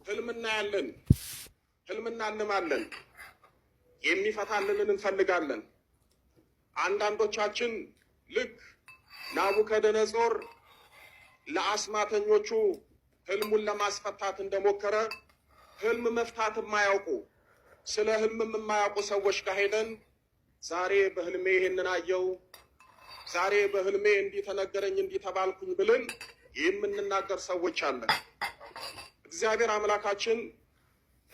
ህልምና ያለን ህልምና እንማለን የሚፈታልንን እንፈልጋለን። አንዳንዶቻችን ልክ ናቡከደነጾር ለአስማተኞቹ ህልሙን ለማስፈታት እንደሞከረ ህልም መፍታት የማያውቁ ስለ ህልም የማያውቁ ሰዎች ጋር ሄደን ዛሬ በህልሜ ይሄንን አየው፣ ዛሬ በህልሜ እንዲህ ተነገረኝ፣ እንዲህ ተባልኩኝ ብለን የምንናገር ሰዎች አለን። እግዚአብሔር አምላካችን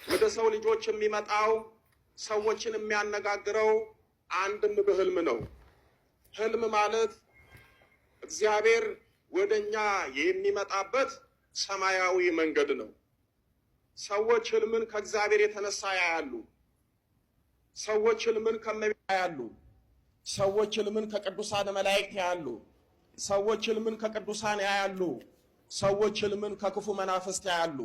ወደ ሰው ልጆች የሚመጣው ሰዎችን የሚያነጋግረው አንድም በህልም ነው። ህልም ማለት እግዚአብሔር ወደኛ የሚመጣበት ሰማያዊ መንገድ ነው። ሰዎች ህልምን ከእግዚአብሔር የተነሳ ያያሉ። ሰዎች ህልምን ከመቤት ያያሉ። ሰዎች ህልምን ከቅዱሳን መላእክት ያያሉ። ሰዎች ህልምን ከቅዱሳን ያያሉ። ሰዎች ህልምን ከክፉ መናፍስት ያያሉ።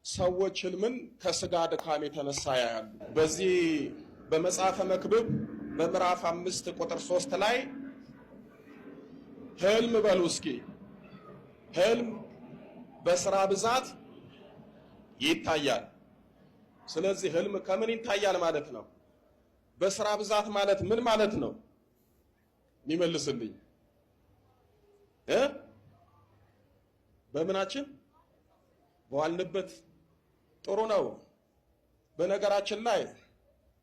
ሰዎች ህልምን ከስጋ ድካም የተነሳ ያያሉ። በዚህ በመጽሐፈ መክብብ በምዕራፍ 5 ቁጥር 3 ላይ ህልም በሉ እስኪ፣ ህልም በስራ ብዛት ይታያል። ስለዚህ ህልም ከምን ይታያል ማለት ነው? በስራ ብዛት ማለት ምን ማለት ነው? ይመልስልኝ። በምናችን በዋልንበት ጥሩ ነው። በነገራችን ላይ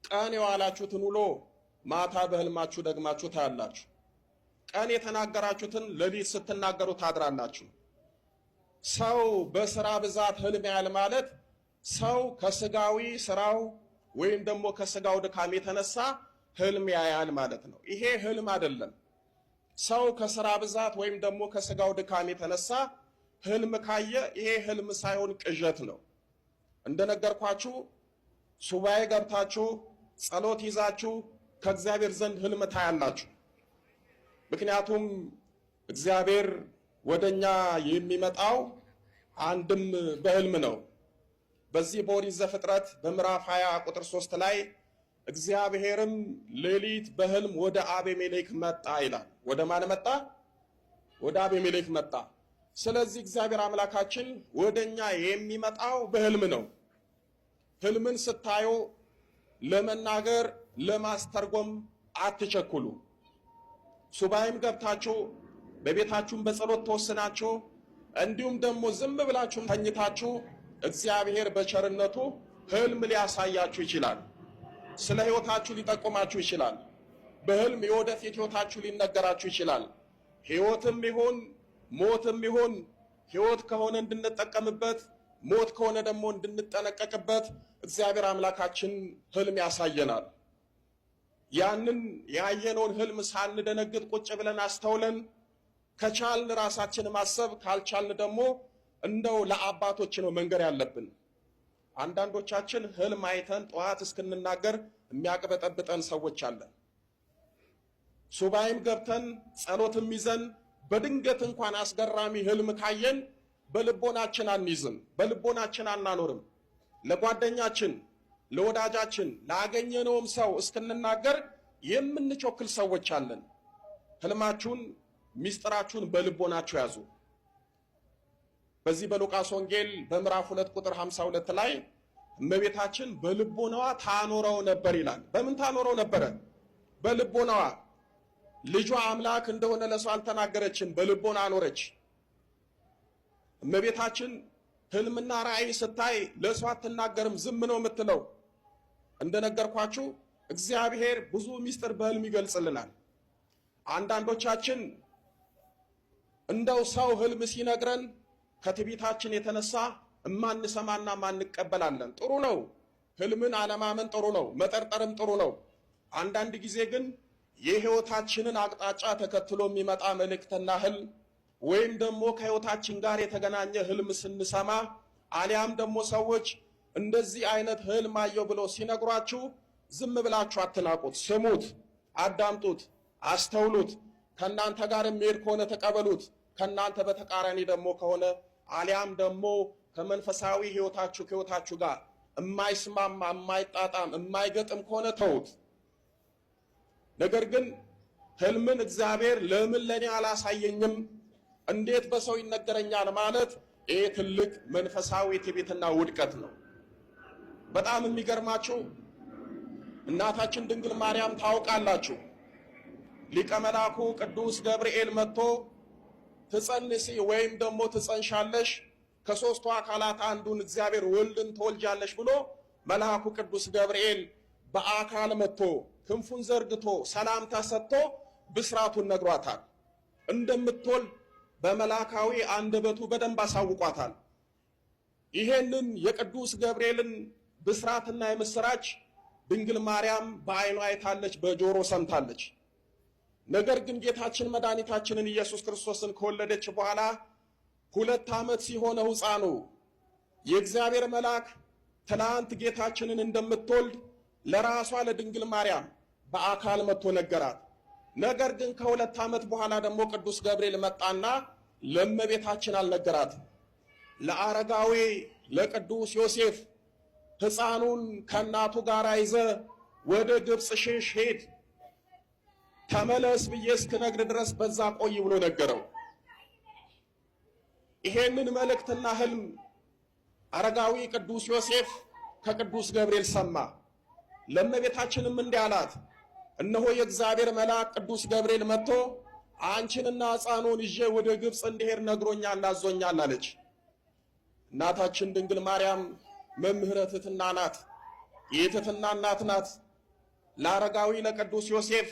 ቀን የዋላችሁትን ውሎ ማታ በህልማችሁ ደግማችሁ ታያላችሁ። ቀን የተናገራችሁትን ሌሊት ስትናገሩ ታድራላችሁ። ሰው በስራ ብዛት ህልም ያያል ማለት ሰው ከስጋዊ ስራው ወይም ደግሞ ከስጋው ድካም የተነሳ ህልም ያያል ማለት ነው። ይሄ ህልም አይደለም። ሰው ከስራ ብዛት ወይም ደግሞ ከስጋው ድካም የተነሳ ህልም ካየ ይሄ ህልም ሳይሆን ቅዠት ነው። እንደነገርኳችሁ ሱባኤ ገብታችሁ ጸሎት ይዛችሁ ከእግዚአብሔር ዘንድ ህልም ታያላችሁ። ምክንያቱም እግዚአብሔር ወደኛ የሚመጣው አንድም በህልም ነው። በዚህ በኦሪት ዘፍጥረት በምዕራፍ 20 ቁጥር 3 ላይ እግዚአብሔርም ሌሊት በህልም ወደ አቤሜሌክ መጣ ይላል። ወደ ማን መጣ? ወደ አቤሜሌክ መጣ። ስለዚህ እግዚአብሔር አምላካችን ወደኛ የሚመጣው በህልም ነው። ህልምን ስታዩ ለመናገር ለማስተርጎም አትቸኩሉ። ሱባኤም ገብታችሁ በቤታችሁም በጸሎት ተወስናችሁ እንዲሁም ደግሞ ዝም ብላችሁም ተኝታችሁ እግዚአብሔር በቸርነቱ ህልም ሊያሳያችሁ ይችላል። ስለ ህይወታችሁ ሊጠቁማችሁ ይችላል። በህልም የወደፊት ህይወታችሁ ሊነገራችሁ ይችላል። ህይወትም ይሁን ሞትም ይሁን ህይወት ከሆነ እንድንጠቀምበት፣ ሞት ከሆነ ደግሞ እንድንጠነቀቅበት እግዚአብሔር አምላካችን ህልም ያሳየናል። ያንን ያየነውን ህልም ሳንደነግጥ ቁጭ ብለን አስተውለን ከቻልን ራሳችን ማሰብ፣ ካልቻልን ደግሞ እንደው ለአባቶች ነው መንገር ያለብን። አንዳንዶቻችን ህልም አይተን ጠዋት እስክንናገር የሚያቅበጠብጠን ሰዎች አለን። ሱባኤም ገብተን ጸሎትም ይዘን በድንገት እንኳን አስገራሚ ህልም ካየን በልቦናችን አንይዝም፣ በልቦናችን አናኖርም። ለጓደኛችን፣ ለወዳጃችን፣ ላገኘነውም ሰው እስክንናገር የምንቾክል ሰዎች አለን። ህልማችሁን ሚስጥራችሁን በልቦናችሁ ያዙ። በዚህ በሉቃስ ወንጌል በምዕራፍ 2 ቁጥር 52 ላይ እመቤታችን በልቦናዋ ታኖረው ነበር ይላል። በምን ታኖረው ነበረ? በልቦናዋ። ልጇ አምላክ እንደሆነ ለሰው አልተናገረችም፣ በልቦና አኖረች። እመቤታችን ህልምና ራእይ ስታይ ለሰው አትናገርም፣ ዝም ነው የምትለው። እንደነገርኳችሁ እግዚአብሔር ብዙ ሚስጥር በህልም ይገልጽልናል። አንዳንዶቻችን እንደው ሰው ህልም ሲነግረን ከትዕቢታችን የተነሳ እማንሰማና ማንቀበላለን። ጥሩ ነው፣ ህልምን አለማመን ጥሩ ነው፣ መጠርጠርም ጥሩ ነው። አንዳንድ ጊዜ ግን የህይወታችንን አቅጣጫ ተከትሎ የሚመጣ መልእክትና ህልም ወይም ደግሞ ከህይወታችን ጋር የተገናኘ ህልም ስንሰማ አሊያም ደግሞ ሰዎች እንደዚህ አይነት ህልም አየው ብለው ሲነግሯችሁ ዝም ብላችሁ አትናቁት። ስሙት፣ አዳምጡት፣ አስተውሉት። ከናንተ ጋር የሚሄድ ከሆነ ተቀበሉት። ከናንተ በተቃራኒ ደግሞ ከሆነ አሊያም ደግሞ ከመንፈሳዊ ህይወታችሁ ጋር የማይስማማ የማይጣጣም የማይገጥም ከሆነ ተውት። ነገር ግን ህልምን እግዚአብሔር ለምን ለኔ አላሳየኝም፣ እንዴት በሰው ይነገረኛል ማለት ይሄ ትልቅ መንፈሳዊ ትዕቢትና ውድቀት ነው። በጣም የሚገርማችሁ እናታችን ድንግል ማርያም ታውቃላችሁ፣ ሊቀ መላኩ ቅዱስ ገብርኤል መጥቶ ትጸንሲ ወይም ደግሞ ትጸንሻለሽ ከሶስቱ አካላት አንዱን እግዚአብሔር ወልድን ትወልጃለሽ ብሎ መልአኩ ቅዱስ ገብርኤል በአካል መጥቶ ክንፉን ዘርግቶ ሰላምታ ሰጥቶ ብስራቱን ነግሯታል። እንደምትወልድ በመላካዊ አንደበቱ በደንብ አሳውቋታል። ይሄንን የቅዱስ ገብርኤልን ብስራትና የምስራች ድንግል ማርያም በዓይኗ አይታለች፣ በጆሮ ሰምታለች። ነገር ግን ጌታችን መድኃኒታችንን ኢየሱስ ክርስቶስን ከወለደች በኋላ 2 ዓመት ሲሆነው ሕፃኑ የእግዚአብሔር መልአክ ትላንት ጌታችንን እንደምትወልድ ለራሷ ለድንግል ማርያም በአካል መጥቶ ነገራት። ነገር ግን ከ2 ዓመት በኋላ ደግሞ ቅዱስ ገብርኤል መጣና ለእመቤታችን አልነገራትም። ለአረጋዊ ለቅዱስ ዮሴፍ ሕፃኑን ከእናቱ ጋር ይዘ ወደ ግብፅ ሽሽ ሄድ፣ ተመለስ ብዬ እስክነግር ድረስ በዛ ቆይ ብሎ ነገረው። ይሄንን መልእክትና ህልም አረጋዊ ቅዱስ ዮሴፍ ከቅዱስ ገብርኤል ሰማ። ለእመቤታችንም እንዲህ አላት፣ እነሆ የእግዚአብሔር መልአክ ቅዱስ ገብርኤል መጥቶ አንቺንና ሕፃኑን ይዤ ወደ ግብፅ እንዲሄድ ነግሮኛል፣ አዞኛል አለች። እናታችን ድንግል ማርያም መምህረ ትሕትና ናት፣ የትሕትና እናት ናት። ለአረጋዊ ለቅዱስ ዮሴፍ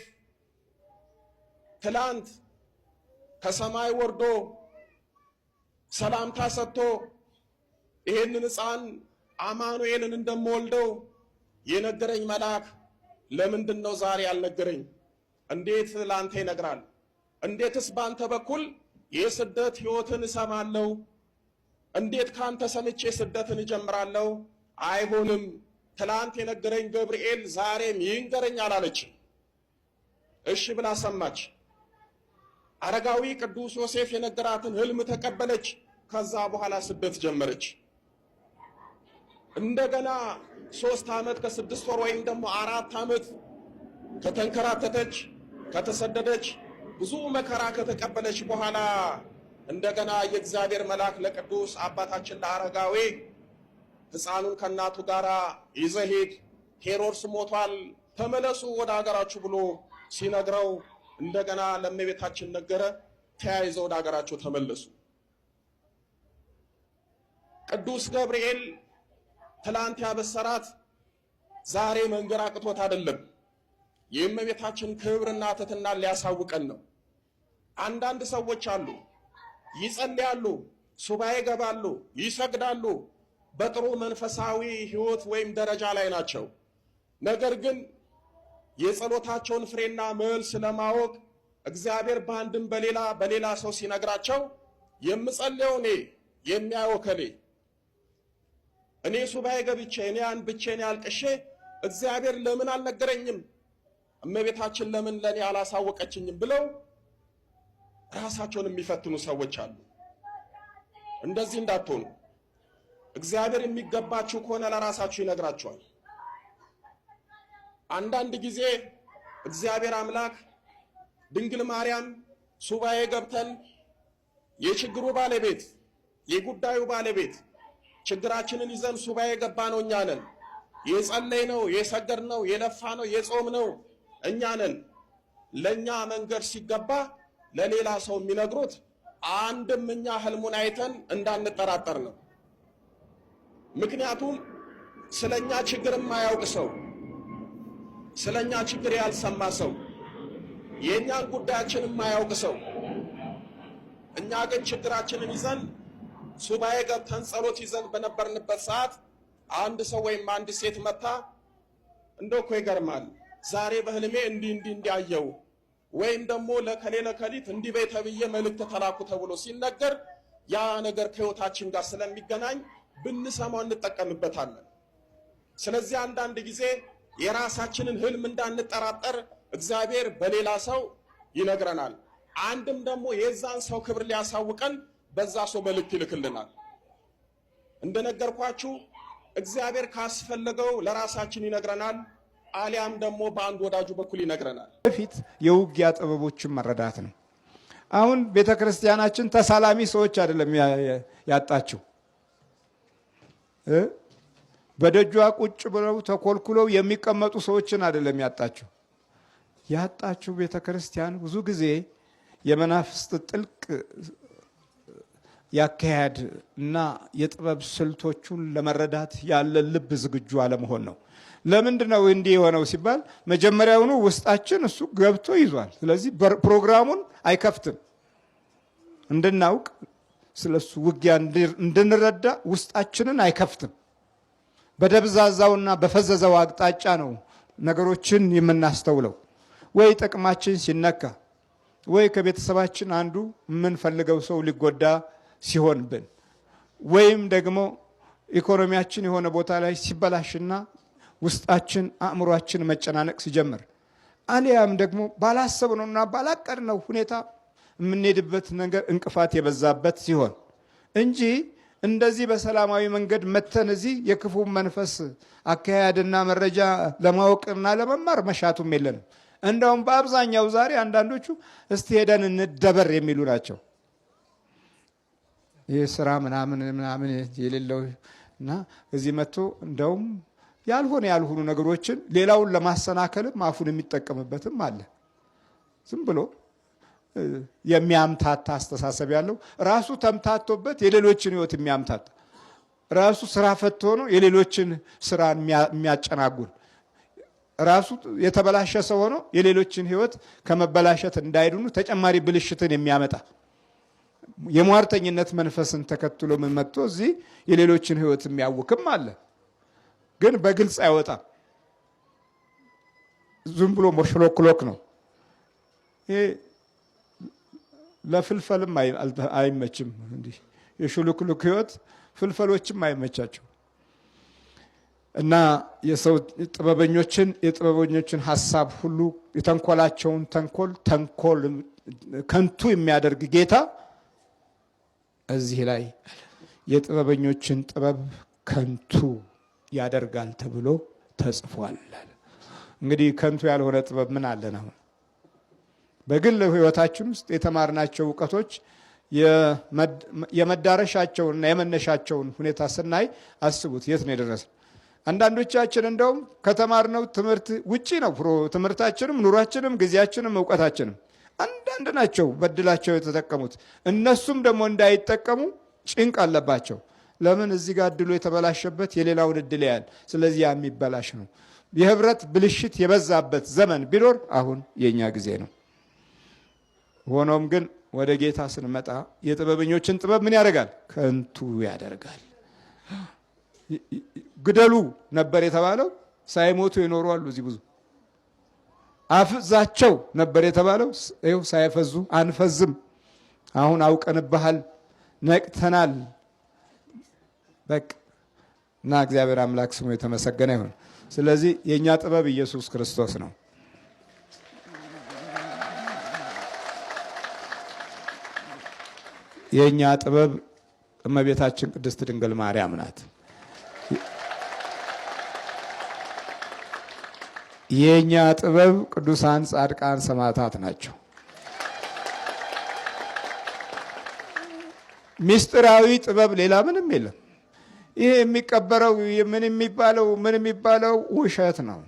ትላንት ከሰማይ ወርዶ ሰላምታ ሰጥቶ ይሄንን ሕፃን አማኑኤልን እንደምወልደው የነገረኝ መልአክ ለምንድን ነው ዛሬ ያልነገረኝ? እንዴት ላንተ ይነግራል? እንዴትስ ባንተ በኩል የስደት ሕይወትን እሰማለሁ? እንዴት ካንተ ሰምቼ ስደትን እጀምራለሁ? አይሆንም፣ ትላንት የነገረኝ ገብርኤል ዛሬም ይንገረኝ አላለች። እሺ ብላ ሰማች። አረጋዊ ቅዱስ ዮሴፍ የነገራትን ህልም ተቀበለች። ከዛ በኋላ ስደት ጀመረች። እንደገና 3 ዓመት ከ6 ወር ወይም ደግሞ 4 ዓመት ከተንከራተተች ከተሰደደች ብዙ መከራ ከተቀበለች በኋላ እንደገና የእግዚአብሔር መልአክ ለቅዱስ አባታችን ለአረጋዊ ሕፃኑን ከእናቱ ጋር ይዘህ ሂድ፣ ሄሮድስ ሞቷል፣ ተመለሱ ወደ ሀገራችሁ ብሎ ሲነግረው እንደገና ለእመቤታችን ነገረ። ተያይዘው ወደ ሀገራቸው ተመለሱ። ቅዱስ ገብርኤል ትላንት ያበሰራት ዛሬ መንገር አቅቶት አይደለም፣ የእመቤታችን ክብርና ትሕትና ሊያሳውቀን ነው። አንዳንድ ሰዎች አሉ፣ ይጸልያሉ፣ ሱባኤ ይገባሉ፣ ይሰግዳሉ፣ በጥሩ መንፈሳዊ ሕይወት ወይም ደረጃ ላይ ናቸው። ነገር ግን የጸሎታቸውን ፍሬና መልስ ለማወቅ እግዚአብሔር በአንድም በሌላ ሰው ሲነግራቸው የምጸልየው እኔ የሚያየው ከሌ እኔ ሱባኤ ገብቼ እኔ አንብቼ እኔ አልቅሼ እግዚአብሔር ለምን አልነገረኝም፣ እመቤታችን ለምን ለኔ አላሳወቀችኝም ብለው ራሳቸውን የሚፈትኑ ሰዎች አሉ። እንደዚህ እንዳትሆኑ። እግዚአብሔር የሚገባችሁ ከሆነ ለራሳችሁ ይነግራችኋል። አንዳንድ ጊዜ እግዚአብሔር አምላክ ድንግል ማርያም ሱባኤ ገብተን የችግሩ ባለቤት የጉዳዩ ባለቤት ችግራችንን ይዘን ሱባኤ ገባ ነው እኛ ነን። የጸለይ ነው የሰገድ ነው የለፋ ነው የጾም ነው እኛ ነን። ለኛ መንገድ ሲገባ ለሌላ ሰው የሚነግሩት አንድም እኛ ህልሙን አይተን እንዳንጠራጠር ነው። ምክንያቱም ስለኛ ችግር የማያውቅ ሰው፣ ስለኛ ችግር ያልሰማ ሰው፣ የኛን ጉዳያችን የማያውቅ ሰው፣ እኛ ግን ችግራችንን ይዘን ሱባኤ ገብተን ጸሎት ይዘን በነበርንበት ሰዓት አንድ ሰው ወይም አንድ ሴት መታ እንደው እኮ ይገርማል ዛሬ በህልሜ እንዲያየው ወይም ደግሞ ለከሌት እንዲህ በይ ተብዬ መልእክት ተላኩ ተብሎ ሲነገር ያ ነገር ከህይወታችን ጋር ስለሚገናኝ ብንሰማው እንጠቀምበታለን። ስለዚህ አንዳንድ ጊዜ የራሳችንን ህልም እንዳንጠራጠር እግዚአብሔር በሌላ ሰው ይነግረናል። አንድም ደግሞ የዛን ሰው ክብር ሊያሳውቀን በዛ ሰው መልእክት ይልክልናል። እንደነገርኳችሁ እግዚአብሔር ካስፈለገው ለራሳችን ይነግረናል፣ አሊያም ደግሞ በአንድ ወዳጁ በኩል ይነግረናል። በፊት የውጊያ ጥበቦችን መረዳት ነው። አሁን ቤተክርስቲያናችን ተሳላሚ ሰዎች አይደለም ያጣችው በደጇ ቁጭ ብለው ተኮልኩለው የሚቀመጡ ሰዎችን አይደለም ያጣችው ቤተክርስቲያን ብዙ ጊዜ የመናፍስት ጥልቅ ያካሄድ እና የጥበብ ስልቶቹን ለመረዳት ያለ ልብ ዝግጁ አለመሆን ነው። ለምንድነው እንዲህ የሆነው ሲባል መጀመሪያውኑ ውስጣችን እሱ ገብቶ ይዟል። ስለዚህ ፕሮግራሙን አይከፍትም። እንድናውቅ ስለሱ ውጊያ እንድንረዳ ውስጣችንን አይከፍትም። በደብዛዛውና በፈዘዘው አቅጣጫ ነው ነገሮችን የምናስተውለው። ወይ ጥቅማችን ሲነካ፣ ወይ ከቤተሰባችን አንዱ የምንፈልገው ሰው ሊጎዳ ሲሆንብን፣ ወይም ደግሞ ኢኮኖሚያችን የሆነ ቦታ ላይ ሲበላሽና ውስጣችን አእምሯችን መጨናነቅ ሲጀምር፣ አሊያም ደግሞ ባላሰብነውና ባላቀድነው ሁኔታ የምንሄድበት ነገር እንቅፋት የበዛበት ሲሆን እንጂ እንደዚህ በሰላማዊ መንገድ መተን እዚህ የክፉ መንፈስ አካሄድና መረጃ ለማወቅና ለመማር መሻቱም የለንም። እንደውም በአብዛኛው ዛሬ አንዳንዶቹ እስቲ ሄደን እንደበር የሚሉ ናቸው። ይህ ስራ ምናምን የሌለው እና እዚህ መጥቶ እንደውም ያልሆኑ ነገሮችን ሌላውን ለማሰናከልም አፉን የሚጠቀምበትም አለ። ዝም ብሎ የሚያምታታ አስተሳሰብ ያለው ራሱ ተምታቶበት የሌሎችን ህይወት የሚያምታታ ራሱ ስራ ፈት ሆኖ የሌሎችን ስራ የሚያጨናጉል ራሱ የተበላሸ ሰው ሆኖ የሌሎችን ህይወት ከመበላሸት እንዳይድኑ ተጨማሪ ብልሽትን የሚያመጣ የሟርተኝነት መንፈስን ተከትሎ ምን መጥቶ እዚህ የሌሎችን ህይወት የሚያውክም አለ። ግን በግልጽ አይወጣም። ዝም ብሎ ሞሽሎክሎክ ነው። ይሄ ለፍልፈልም አይመችም። እንዲህ የሹልክሉክ ህይወት ፍልፈሎችም አይመቻቸው እና የሰው የጥበበኞችን ሐሳብ ሁሉ የተንኮላቸውን ተንኮል ከንቱ የሚያደርግ ጌታ እዚህ ላይ የጥበበኞችን ጥበብ ከንቱ ያደርጋል ተብሎ ተጽፏል። እንግዲህ ከንቱ ያልሆነ ጥበብ ምን አለ ነው? በግል ህይወታችን ውስጥ የተማርናቸው ዕውቀቶች የመዳረሻቸውንና የመነሻቸውን ሁኔታ ስናይ አስቡት የት ነው የደረስነው? አንዳንዶቻችን እንደውም ከተማርነው ትምህርት ውጪ ነው ትምህርታችንም፣ ኑሯችንም፣ ጊዜያችንም ዕውቀታችንም አንዳንድ ናቸው በድላቸው የተጠቀሙት። እነሱም ደግሞ እንዳይጠቀሙ ጭንቅ አለባቸው። ለምን? እዚህ ጋር እድሉ የተበላሸበት የሌላውን እድል ያያል። ስለዚህ ያ የሚበላሽ ነው። የህብረት ብልሽት የበዛበት ዘመን ቢኖር አሁን የኛ ጊዜ ነው። ሆኖም ግን ወደ ጌታ ስንመጣ የጥበበኞችን ጥበብ ምን ያደርጋል? ከንቱ ያደርጋል። ግደሉ ነበር የተባለው፣ ሳይሞቱ ይኖሩ አሉ። እዚህ ብዙ አፍዛቸው ነበር የተባለው፣ ይኸው ሳይፈዙ አንፈዝም። አሁን አውቀንብሃል፣ ነቅተናል። በቃ እና እግዚአብሔር አምላክ ስሙ የተመሰገነ ይሁን። ስለዚህ የኛ ጥበብ ኢየሱስ ክርስቶስ ነው። የኛ ጥበብ እመቤታችን ቅድስት ድንግል ማርያም ናት። የኛ ጥበብ ቅዱሳን ጻድቃን ሰማዕታት ናቸው። ሚስጥራዊ ጥበብ ሌላ ምንም የለም። ይሄ የሚቀበረው ምን የሚባለው ውሸት ነው።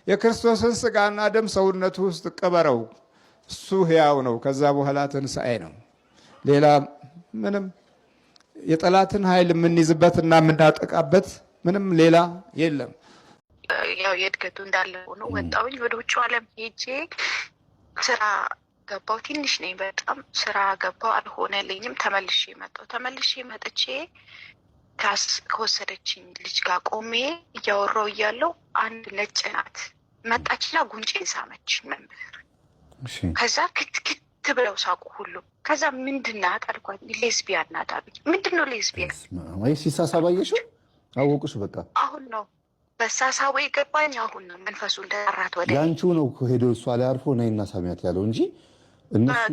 የክርስቶስን ስጋና ደም ሰውነቱ ውስጥ ቅበረው፣ እሱ ሕያው ነው። ከዛ በኋላ ትንሣኤ ነው። ሌላ ምንም የጠላትን ኃይል የምንይዝበትና የምናጠቃበት ምንም ሌላ የለም። ያው የእድገቱ እንዳለ ሆኖ ወጣሁኝ። ወደ ውጭ ዓለም ሄጄ ስራ ገባው። ትንሽ ነኝ በጣም ስራ ገባው፣ አልሆነልኝም። ተመልሼ መጥቼ ክላስ ከወሰደችኝ ልጅ ጋር ቆሜ እያወራው እያለው አንድ ነጭ ናት መጣችና ጉንጬን ሳመች መምህር። ከዛ ክትክት ብለው ሳቁ ሁሉ። ከዛ ምንድናት አልኳት። ሌዝቢያን ናት አሉኝ። ምንድነው ሌዝቢያን? ወይ ሲሳሳባየሽው አወቁሽ? በቃ አሁን ነው በሳሳቡ የገባኝ። አሁን ነው መንፈሱ እንደጠራት ወደ ያንቺው ነው ሄዶ እሷ ላይ አርፎ ነይና ሳሚያት ያለው እንጂ እነሱ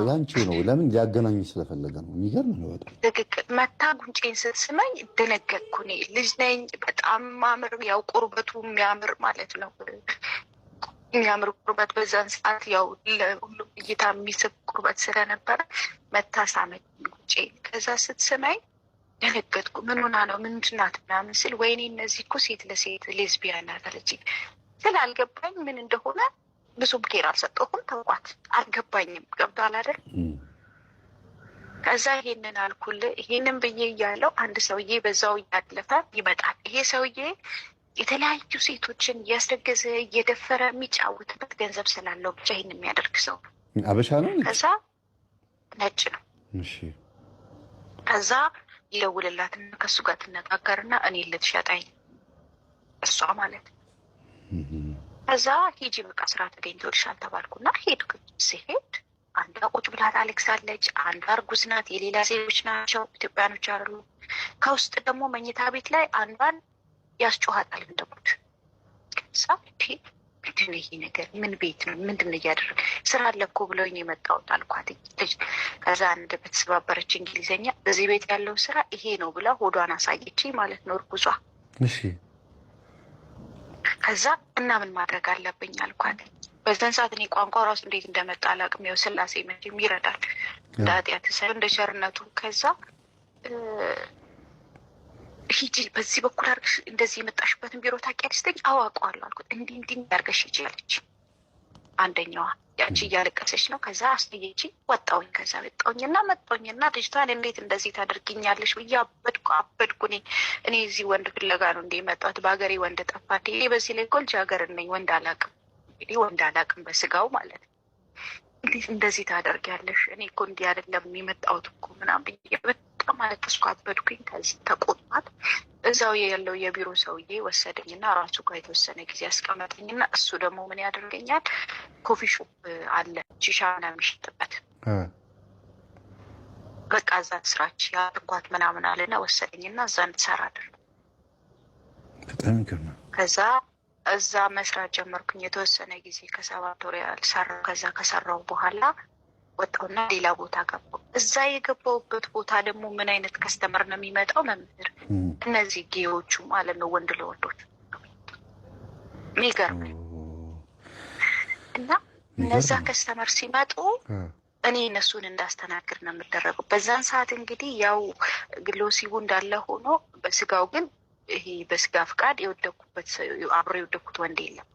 ያንቺው ነው። ለምን ሊያገናኝ ስለፈለገ ነው። የሚገርም ነው በጣም ትክክል። መታ ጉንጬን ስትስመኝ ደነገጥኩ። እኔ ልጅ ነኝ በጣም ማምር፣ ያው ቁርበቱ የሚያምር ማለት ነው። የሚያምር ቁርበት በዛን ሰዓት ያው ለሁሉም እይታ የሚስብ ቁርበት ስለነበረ መታሳመኝ ጉጬ። ከዛ ስትስመኝ ደነገጥኩ። ምን ሆና ነው ምንድን ናት ምናምን ስል ወይኔ እነዚህ እኮ ሴት ለሴት ሌዝቢያን ናት አለችኝ። ስላልገባኝ ምን እንደሆነ ብዙም ኬር አልሰጠሁም፣ ተውኳት። አልገባኝም። ገብቶሃል አይደል? ከዛ ይሄንን አልኩልህ። ይሄንን ብዬ እያለው አንድ ሰውዬ በዛው እያለፈ ይመጣል። ይሄ ሰውዬ የተለያዩ ሴቶችን እያስረገዘ እየደፈረ የሚጫወትበት ገንዘብ ስላለው ብቻ ይህን የሚያደርግ ሰው አበሻ ነው። ከዛ ነጭ ነው። ከዛ ይደውልላትና ከእሱ ጋር ትነጋገርና እኔ ልትሸጠኝ እሷ ማለት ነው። ከዛ ሂጂ በቃ ስራ ተገኝቶልሻል ተባልኩና ሄድኩ። ሲሄድ አንዷ ቁጭ ብላ ታለቅሳለች፣ አንዷ እርጉዝ ናት። የሌላ ዜጎች ናቸው፣ ኢትዮጵያኖች አይደሉ። ከውስጥ ደግሞ መኝታ ቤት ላይ አንዷን ያስጮሃታል እንደሞት። ከዛ ምንድን ነው ይሄ ነገር? ምን ቤት ነው? ምንድን ነው እያደረግ? ስራ አለ እኮ ብለውኝ የመጣሁት አልኳት ልጅ። ከዛ አንድ በተሰባበረች እንግሊዝኛ በዚህ ቤት ያለው ስራ ይሄ ነው ብላ ሆዷን አሳየችኝ ማለት ነው እርጉዟ። ከዛ እና ምን ማድረግ አለብኝ አልኳት። በዛን ሰዓት እኔ ቋንቋ ራሱ እንዴት እንደመጣ አላውቅም። ያው ስላሴ መቼም ይረዳል እንደ ኃጢአት ሳይሆን እንደ ቸርነቱ። ከዛ ሂጂ በዚህ በኩል አድርገሽ እንደዚህ የመጣሽበትን ቢሮ ታውቂያለሽ ስትኝ አዋቀዋለሁ አልኩት። እንዲህ አድርገሽ ሂጂ አለች አንደኛዋ። ያቺ እያለቀሰች ነው። ከዛ አስተየችኝ ወጣሁኝ። ከዛ ወጣሁኝና መጣሁኝና ልጅቷን እንዴት እንደዚህ ታደርግኛለሽ ብዬ አበድኩ። እኔ እዚህ ወንድ ፍለጋ ነው እንደ የመጣሁት። በሀገሬ ወንድ ጠፋ። ይሄ በዚህ ላይ እኮ ልጃገረድ ነኝ፣ ወንድ አላውቅም። እንግዲህ ወንድ አላውቅም በስጋው ማለት ነው። እንዴት እንደዚህ ታደርጊያለሽ? እኔ እኮ እንዲህ አይደለም የመጣሁት እኮ ምናምን ብዬ በጣም አለቀስኩ፣ አበድኩኝ። ከዚህ ተቆጣት። እዛው ያለው የቢሮ ሰውዬ ወሰደኝና ራሱ ጋር የተወሰነ ጊዜ ያስቀመጠኝና እሱ ደግሞ ምን ያደርገኛል፣ ኮፊ ሾፕ አለ ሺሻ ምናምን የሚሸጥበት በቃ እዛ ስራች ያድርጓት ምናምን አለና ወሰደኝና እዛ እንድሰራ አደረገ። በጣም ይገርማል። ከዛ እዛ መስራት ጀመርኩኝ የተወሰነ ጊዜ ከ7 ወር ሰራሁ። ከዛ ከሰራሁ በኋላ ወጣሁና ሌላ ቦታ ገባሁ። እዛ የገባሁበት ቦታ ደግሞ ምን አይነት ከስተመር ነው የሚመጣው መምህር? እነዚህ ጌዎቹ ማለት ነው፣ ወንድ ለወንዶች የሚገርም እና እነዛ ከስተመር ሲመጡ እኔ እነሱን እንዳስተናግድ ነው የምደረገው። በዛን ሰዓት እንግዲህ ያው ግሎሲቡ እንዳለ ሆኖ በስጋው ግን ይሄ በስጋ ፍቃድ የወደኩበት አብሮ የወደኩት ወንድ የለም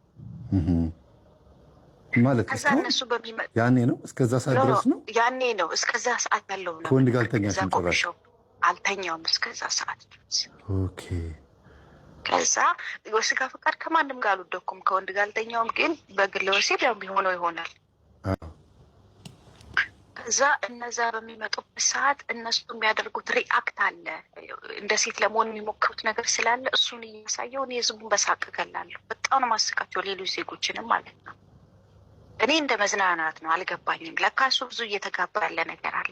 ማለት ከዛ እነሱ በሚመጡ ያኔ ነው። እስከዛ ሰዓት ድረስ ነው ያኔ ነው። እስከዛ ሰዓት ያለው ነው። ከወንድ ጋር አልተኛሽም? ጭራሽ አልተኛውም እስከዛ ሰዓት ድረስ። ኦኬ። ከዛ በስጋ ፍቃድ ከማንም ጋር አልወደኩም፣ ከወንድ ጋር አልተኛውም። ግን በግል ወሲብ ያው ቢሆነው ይሆናል። ከዛ እነዛ በሚመጡበት ሰዓት እነሱ የሚያደርጉት ሪአክት አለ፣ እንደ ሴት ለመሆን የሚሞክሩት ነገር ስላለ እሱን እያሳየው እኔ ህዝቡን በሳቅ እገላለሁ። በጣም ነው ማስቃቸው፣ ሌሎች ዜጎችንም ማለት ነው። እኔ እንደ መዝናናት ነው፣ አልገባኝም። ለካ እሱ ብዙ እየተጋባ ያለ ነገር አለ።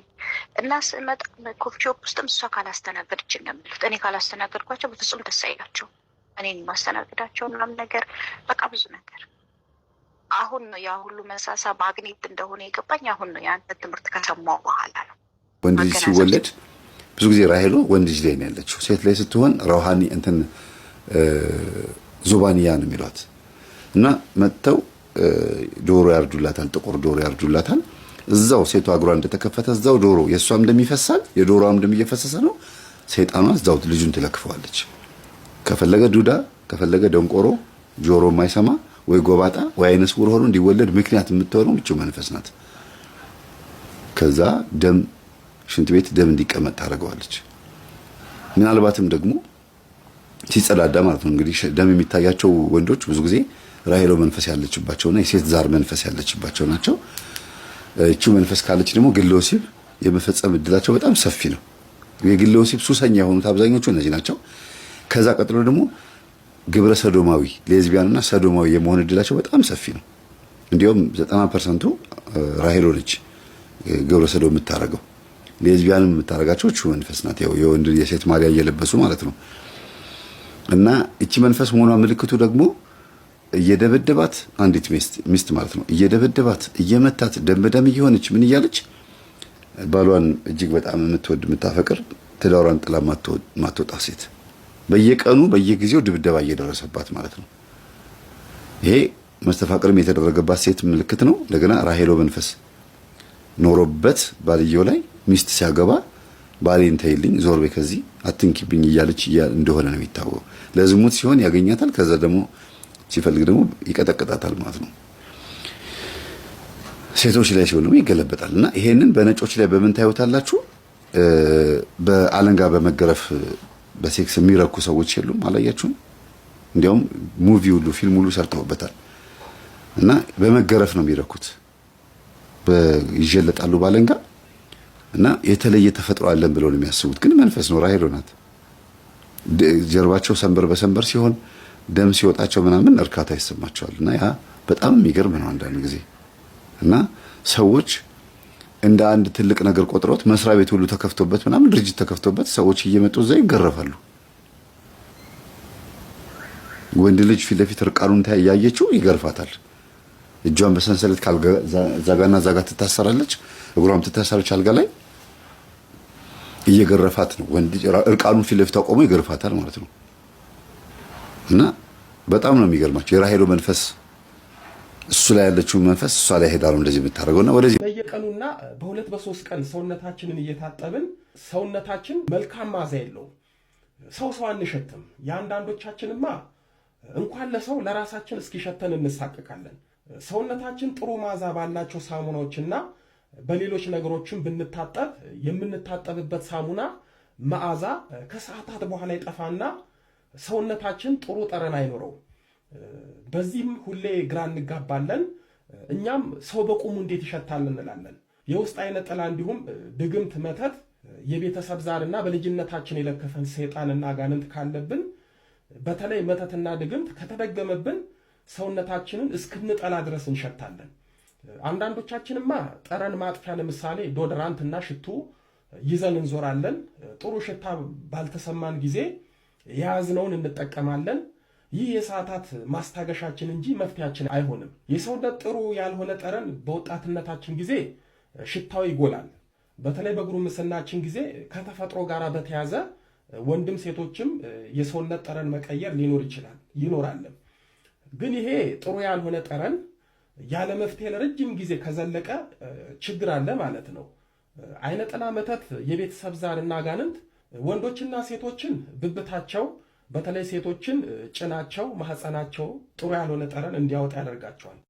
እና ስመጣ ኮፊ ሾፕ ውስጥም እሷ ካላስተናገደች እንደሚሉት እኔ ካላስተናገድኳቸው በፍጹም ደስ አይላቸው። እኔን ማስተናገዳቸው ምናምን ነገር በቃ ብዙ ነገር። አሁን ነው ያ ሁሉ መሳሳ ማግኔት እንደሆነ የገባኝ አሁን ነው፣ የአንተ ትምህርት ከሰማሁ በኋላ ነው። ወንድ ልጅ ሲወለድ ብዙ ጊዜ ራሄሎ ወንድ ልጅ ላይ ነው ያለችው። ሴት ላይ ስትሆን ረውሃኒ እንትን ዙባንያ ነው የሚሏት እና መጥተው ዶሮ ያርዱላታል፣ ጥቁር ዶሮ ያርዱላታል። እዛው ሴቷ እግሯ እንደተከፈተ እዛው ዶሮ የእሷም እንደሚፈሳል የዶሮዋም እንደሚፈሰሰ ነው። ሰይጣኗ እዛው ልጁን ትለክፈዋለች። ከፈለገ ዱዳ፣ ከፈለገ ደንቆሮ፣ ጆሮ የማይሰማ ወይ ጎባጣ ወይ አይነ ስውር ሆኖ እንዲወለድ ምክንያት የምትሆነው እቺ መንፈስ ናት። ከዛ ደም ሽንት ቤት ደም እንዲቀመጥ ታደርገዋለች። ምናልባትም ደግሞ ሲጸዳዳ ማለት ነው እንግዲህ ደም የሚታያቸው ወንዶች ብዙ ጊዜ ራሄሎ መንፈስ ያለችባቸውና የሴት ዛር መንፈስ ያለችባቸው ናቸው። እቺ መንፈስ ካለች ደግሞ ግለ ወሲብ የመፈጸም እድላቸው በጣም ሰፊ ነው። የግለ ወሲብ ሱሰኛ የሆኑት አብዛኞቹ እነዚህ ናቸው። ከዛ ቀጥሎ ደግሞ ግብረ ሰዶማዊ ሌዝቢያንና ሰዶማዊ የመሆን እድላቸው በጣም ሰፊ ነው። እንዲያውም 90% ራሄሎ ነች ግብረ ሰዶም የምታረገው። ሌዝቢያንም የምታረጋቸው እቺ መንፈስ ናት። ያው የወንድ የሴት ማሊያ እየለበሱ ማለት ነው። እና እቺ መንፈስ መሆኗ ምልክቱ ደግሞ እየደበደባት አንዲት ሚስት ማለት ነው እየደበደባት እየመታት ደም በደም እየሆነች ምን እያለች ባሏን እጅግ በጣም የምትወድ የምታፈቅር ትዳሯን ጥላ ማትወጣ ሴት በየቀኑ በየጊዜው ድብደባ እየደረሰባት ማለት ነው። ይሄ መስተፋቅርም የተደረገባት ሴት ምልክት ነው። እንደገና ራሄሎ መንፈስ ኖሮበት ባልየው ላይ ሚስት ሲያገባ ባሌን ተይልኝ፣ ዞር በይ ከዚህ አትንኪብኝ እያለች እንደሆነ ነው የሚታወቀው። ለዝሙት ሲሆን ያገኛታል፣ ከዛ ደግሞ ሲፈልግ ደግሞ ይቀጠቅጣታል ማለት ነው። ሴቶች ላይ ሲሆን ደግሞ ይገለበጣል። እና ይሄንን በነጮች ላይ በምን ታዩታላችሁ? በአለንጋ በመገረፍ በሴክስ የሚረኩ ሰዎች የሉም? አላያችሁም? እንዲያውም ሙቪ ሁሉ ፊልም ሁሉ ሰርተውበታል። እና በመገረፍ ነው የሚረኩት፣ ይጀለጣሉ ባለንጋ እና የተለየ ተፈጥሮ አለን ብለው ነው የሚያስቡት። ግን መንፈስ ነው፣ ራሄሎ ናት። ጀርባቸው ሰንበር በሰንበር ሲሆን ደም ሲወጣቸው ምናምን እርካታ ይሰማቸዋል። እና ያ በጣም የሚገርም ነው አንዳንድ ጊዜ። እና ሰዎች እንደ አንድ ትልቅ ነገር ቆጥሮት መስሪያ ቤት ሁሉ ተከፍቶበት ምናምን ድርጅት ተከፍቶበት ሰዎች እየመጡ እዛ ይገረፋሉ። ወንድ ልጅ ፊት ለፊት እርቃኑን ያየችው ይገርፋታል። እጇን በሰንሰለት ዛጋና ዛጋ ትታሰራለች፣ እግሯም ትታሰራለች አልጋ ላይ እየገረፋት ነው። ወንድ እርቃኑን ፊት ለፊት አቆሞ ይገርፋታል ማለት ነው። እና በጣም ነው የሚገርማቸው የራሄሎ መንፈስ እሱ ላይ ያለችው መንፈስ እሷ ላይ ሄዳ ነው እንደዚህ የምታደርገውና ወደዚህ በየቀኑና በሁለት በሶስት ቀን ሰውነታችንን እየታጠብን ሰውነታችን መልካም ማዛ የለውም። ሰው አንሸትም። የአንዳንዶቻችንማ እንኳን ለሰው ለራሳችን እስኪሸተን እንሳቀቃለን። ሰውነታችን ጥሩ ማዛ ባላቸው ሳሙናዎችና በሌሎች ነገሮችን ብንታጠብ የምንታጠብበት ሳሙና መዓዛ ከሰዓታት በኋላ ይጠፋና ሰውነታችን ጥሩ ጠረን አይኖረው። በዚህም ሁሌ ግራ እንጋባለን። እኛም ሰው በቁሙ እንዴት ይሸታል እንላለን። የውስጥ አይነ ጥላ እንዲሁም ድግምት፣ መተት፣ የቤተሰብ ዛርና በልጅነታችን የለከፈን ሰይጣንና አጋንንት ካለብን በተለይ መተትና ድግምት ከተደገመብን ሰውነታችንን እስክንጠላ ድረስ እንሸታለን። አንዳንዶቻችንማ ጠረን ማጥፊያ ለምሳሌ ዶድራንትና ሽቱ ይዘን እንዞራለን። ጥሩ ሽታ ባልተሰማን ጊዜ የያዝነውን እንጠቀማለን። ይህ የሰዓታት ማስታገሻችን እንጂ መፍትያችን አይሆንም። የሰውነት ጥሩ ያልሆነ ጠረን በወጣትነታችን ጊዜ ሽታው ይጎላል። በተለይ በጉርምስናችን ጊዜ ከተፈጥሮ ጋር በተያዘ ወንድም ሴቶችም የሰውነት ጠረን መቀየር ይኖራል። ግን ይሄ ጥሩ ያልሆነ ጠረን ያለ መፍትሄ ለረጅም ጊዜ ከዘለቀ ችግር አለ ማለት ነው። አይነ ጥላ፣ መተት፣ የቤተሰብ ዛርና አጋንንት ወንዶችና ሴቶችን ብብታቸው በተለይ ሴቶችን ጭናቸው፣ ማህፀናቸው ጥሩ ያልሆነ ጠረን እንዲያወጣ ያደርጋቸዋል።